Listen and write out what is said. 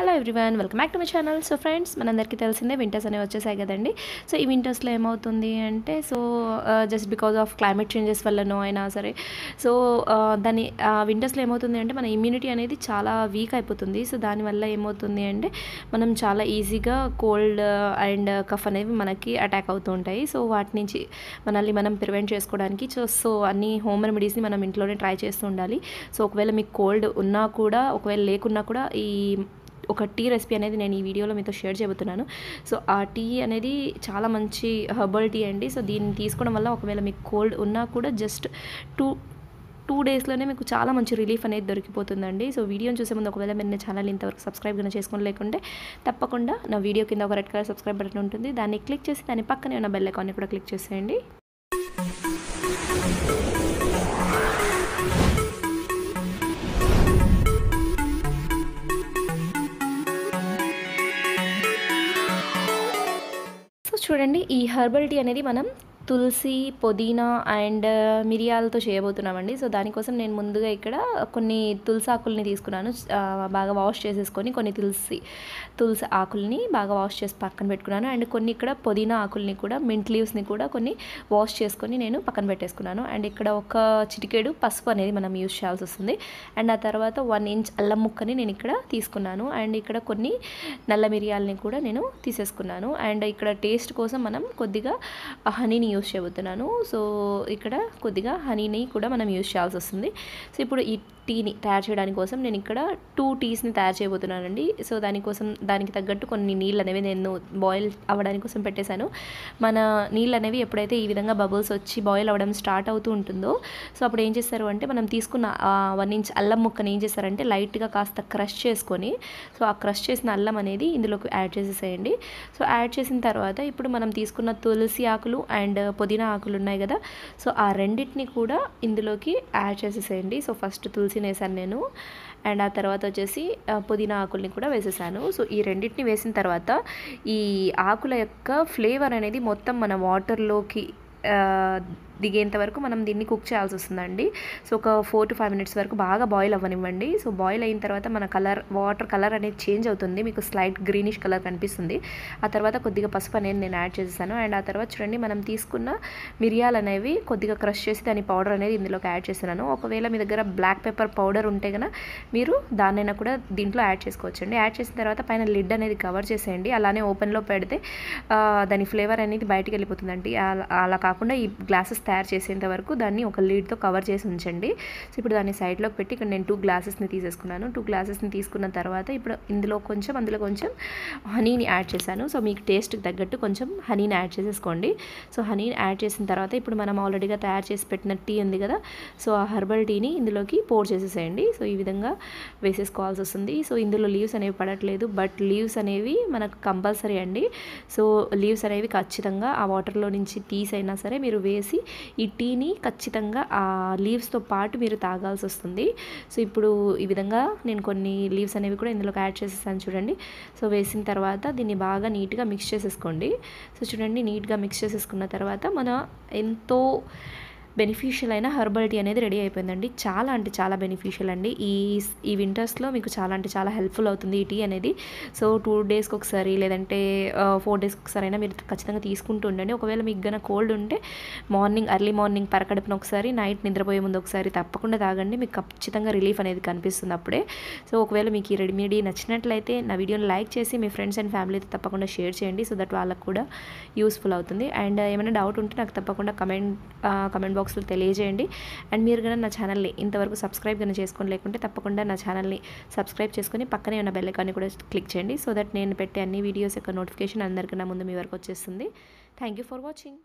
Hello everyone, welcome back to my channel. So friends, మనందరికీ తెలిసిందే winters అనేవి వచ్చేసాయి కదండి. సో ఈ వింటర్స్లో ఏమవుతుంది అంటే just because of climate changes వల్లనో అయినా సరే దాని వింటర్స్లో ఏమవుతుంది అంటే మన ఇమ్యూనిటీ అనేది చాలా వీక్ అయిపోతుంది. సో దానివల్ల ఏమవుతుంది అంటే మనం చాలా ఈజీగా కోల్డ్ అండ్ కఫ్ అనేవి మనకి అటాక్ అవుతూ ఉంటాయి. సో వాటి నుంచి మనల్ని మనం ప్రివెంట్ చేసుకోవడానికి సో అన్ని హోమ్ రెమెడీస్ని మనం ఇంట్లోనే ట్రై చేస్తూ ఉండాలి. సో ఒకవేళ మీకు కోల్డ్ ఉన్నా కూడా, ఒకవేళ లేకున్నా కూడా ఒక టీ రెసిపీ అనేది నేను ఈ వీడియోలో మీతో షేర్ చేయబోతున్నాను. సో ఆ టీ అనేది చాలా మంచి హెర్బల్ టీ అండి. సో దీన్ని తీసుకోవడం వల్ల ఒకవేళ మీకు కోల్డ్ ఉన్నా కూడా జస్ట్ టూ డేస్లోనే మీకు చాలా మంచి రిలీఫ్ అనేది దొరికిపోతుందండి. సో వీడియోని చూసే ముందు ఒకవేళ మీరు నా ఛానల్ ఇంతవరకు సబ్స్క్రైబ్ కన్నా చేసుకొని లేకుంటే తప్పకుండా నా వీడియో కింద ఒక రెడ్ కలర్ సబ్స్క్రైబ్ బటన్ ఉంటుంది. దాన్ని క్లిక్ చేసి దాని పక్కనే ఉన్న బెల్ ఐకాన్ని కూడా క్లిక్ చేసేయండి. చూడండి, ఈ హెర్బల్ టీ అనేది మనం తులసి, పుదీనా అండ్ మిరియాలతో చేయబోతున్నామండి. సో దానికోసం నేను ముందుగా ఇక్కడ కొన్ని తులసి ఆకుల్ని తీసుకున్నాను. బాగా వాష్ చేసేసుకొని కొన్ని తులసి ఆకుల్ని బాగా వాష్ చేసి పక్కన పెట్టుకున్నాను. అండ్ కొన్ని ఇక్కడ పుదీనా ఆకుల్ని కూడా, మింట్ లీవ్స్ని కూడా కొన్ని వాష్ చేసుకొని నేను పక్కన పెట్టేసుకున్నాను. అండ్ ఇక్కడ ఒక చిటికెడు పసుపు అనేది మనం యూజ్ చేయాల్సి వస్తుంది. అండ్ ఆ తర్వాత 1 ఇంచ్ అల్లం ముక్కని నేను ఇక్కడ తీసుకున్నాను. అండ్ ఇక్కడ కొన్ని నల్ల మిరియాలని కూడా నేను తీసేసుకున్నాను. అండ్ ఇక్కడ టేస్ట్ కోసం మనం కొద్దిగా హనీని యూజ్ చేయబోతున్నాను. సో ఇక్కడ కొద్దిగా హనీని కూడా మనం యూజ్ చేయాల్సి వస్తుంది. సో ఇప్పుడు ఈ టీని తయారు చేయడానికి కోసం నేను ఇక్కడ 2 టీస్ని తయారు చేయబోతున్నానండి. సో దానికి తగ్గట్టు కొన్ని నీళ్ళు అనేవి నేను బాయిల్ అవ్వడానికి కోసం పెట్టేశాను. మన నీళ్ళు అనేవి ఎప్పుడైతే ఈ విధంగా బబుల్స్ వచ్చి బాయిల్ అవ్వడం స్టార్ట్ అవుతూ ఉంటుందో, సో అప్పుడు ఏం చేస్తారు అంటే మనం తీసుకున్న 1 ఇంచ్ అల్లం ముక్కని ఏం చేస్తారంటే లైట్గా కాస్త క్రష్ చేసుకొని, సో ఆ క్రష్ చేసిన అల్లం అనేది ఇందులోకి యాడ్ చేసేసేయండి. సో యాడ్ చేసిన తర్వాత ఇప్పుడు మనం తీసుకున్న తులసి ఆకులు అండ్ పుదీనా ఆకులు ఉన్నాయి కదా, సో ఆ రెండింటిని కూడా ఇందులోకి యాడ్ చేసేసేయండి. సో ఫస్ట్ తులసిని వేసాను నేను, అండ్ ఆ తర్వాత వచ్చేసి పుదీనా ఆకుల్ని కూడా వేసేసాను. సో ఈ రెండింటిని వేసిన తర్వాత ఈ ఆకుల యొక్క ఫ్లేవర్ అనేది మొత్తం మన వాటర్లోకి దిగేంత వరకు మనం దీన్ని కుక్ చేయాల్సి వస్తుందండి. సో ఒక 4 to 5 minutes వరకు బాగా బాయిల్ అవ్వనివ్వండి. సో బాయిల్ అయిన తర్వాత మన వాటర్ కలర్ అనేది చేంజ్ అవుతుంది, మీకు స్లైట్ గ్రీనిష్ కలర్ కనిపిస్తుంది. ఆ తర్వాత కొద్దిగా పసుపు అనేది నేను యాడ్ చేసేసాను. అండ్ ఆ తర్వాత చూడండి, మనం తీసుకున్న మిరియాలు అనేవి కొద్దిగా క్రష్ చేసి దాని పౌడర్ అనేది ఇందులోకి యాడ్ చేస్తున్నాను. ఒకవేళ మీ దగ్గర బ్లాక్ పెప్పర్ పౌడర్ ఉంటే కనుక మీరు దాన్నైనా కూడా దీంట్లో యాడ్ చేసుకోవచ్చండి. యాడ్ చేసిన తర్వాత పైన లిడ్ అనేది కవర్ చేసేయండి. అలానే ఓపెన్లో పెడితే దాని ఫ్లేవర్ అనేది బయటికి వెళ్ళిపోతుందండి. అలా కాకుండా ఈ గ్లాసెస్ తయారు చేసేంత వరకు దాన్ని ఒక లీడ్తో కవర్ చేసి ఉంచండి. సో ఇప్పుడు దాన్ని సైడ్లోకి పెట్టి ఇక్కడ నేను 2 గ్లాసెస్ని తీసేసుకున్నాను. 2 గ్లాసెస్ని తీసుకున్న తర్వాత ఇప్పుడు అందులో కొంచెం హనీని యాడ్ చేశాను. సో మీకు టేస్ట్కి తగ్గట్టు కొంచెం హనీని యాడ్ చేసేసుకోండి. సో హనీని యాడ్ చేసిన తర్వాత ఇప్పుడు మనం ఆల్రెడీగా తయారు చేసి పెట్టిన టీ ఉంది కదా, సో ఆ హెర్బల్ టీని ఇందులోకి పోర్ చేసేసేయండి. సో ఈ విధంగా వేసేసుకోవాల్సి వస్తుంది. సో ఇందులో లీవ్స్ అనేవి పడట్లేదు, బట్ లీవ్స్ అనేవి మనకు కంపల్సరీ అండి. సో లీవ్స్ అనేవి ఖచ్చితంగా ఆ వాటర్లో నుంచి తీసైనా సరే మీరు వేసి ఈ టీని ఖచ్చితంగా ఆ లీవ్స్తో పాటు మీరు తాగాల్సి వస్తుంది. సో ఇప్పుడు ఈ విధంగా నేను కొన్ని లీవ్స్ అనేవి కూడా ఇందులోకి యాడ్ చేసేసాను చూడండి. సో వేసిన తర్వాత దీన్ని బాగా నీట్గా మిక్స్ చేసేసుకోండి. సో చూడండి, నీట్గా మిక్స్ చేసేసుకున్న తర్వాత మన ఎంతో బెనిఫిషియల్ అయిన హెర్బల్ టీ అనేది రెడీ అయిపోయిందండి. చాలా అంటే చాలా బెనిఫిషియల్ అండి. ఈ వింటర్స్లో మీకు చాలా అంటే చాలా హెల్ప్ఫుల్ అవుతుంది ఈ టీ అనేది. సో 2 డేస్కి ఒకసారి లేదంటే 4 డేస్కి ఒకసారి అయినా మీరు ఖచ్చితంగా తీసుకుంటూ ఉండండి. ఒకవేళ మీకు గన కోల్డ్ ఉంటే ఎర్లీ మార్నింగ్ పరకడుపున ఒకసారి, నైట్ నిద్రపోయే ముందు ఒకసారి తప్పకుండా తాగండి. మీకు ఖచ్చితంగా రిలీఫ్ అనేది కనిపిస్తుంది అప్పుడే. సో ఒకవేళ మీకు ఈ రెమెడీ నచ్చినట్లయితే నా వీడియోని లైక్ చేసి మీ ఫ్రెండ్స్ అండ్ ఫ్యామిలీతో తప్పకుండా షేర్ చేయండి. సో దట్ వాళ్ళకు కూడా యూస్ఫుల్ అవుతుంది. అండ్ ఏమైనా డౌట్ ఉంటే నాకు తప్పకుండా కమెంట్ బాక్స్లో తెలియజేయండి. అండ్ మీరు కనుక నా ఛానల్ని ఇంతవరకు సబ్స్క్రైబ్ కనుక చేసుకొని లేకుంటే తప్పకుండా నా ఛానల్ని సబ్స్క్రైబ్ చేసుకొని పక్కనే ఉన్న బెల్ ఐకాన్ని కూడా క్లిక్ చేయండి. సో దట్ నేను పెట్టే అన్ని వీడియోస్ యొక్క నోటిఫికేషన్ అందరికన్నా ముందు మీ వరకు వచ్చేస్తుంది. Thank you for watching.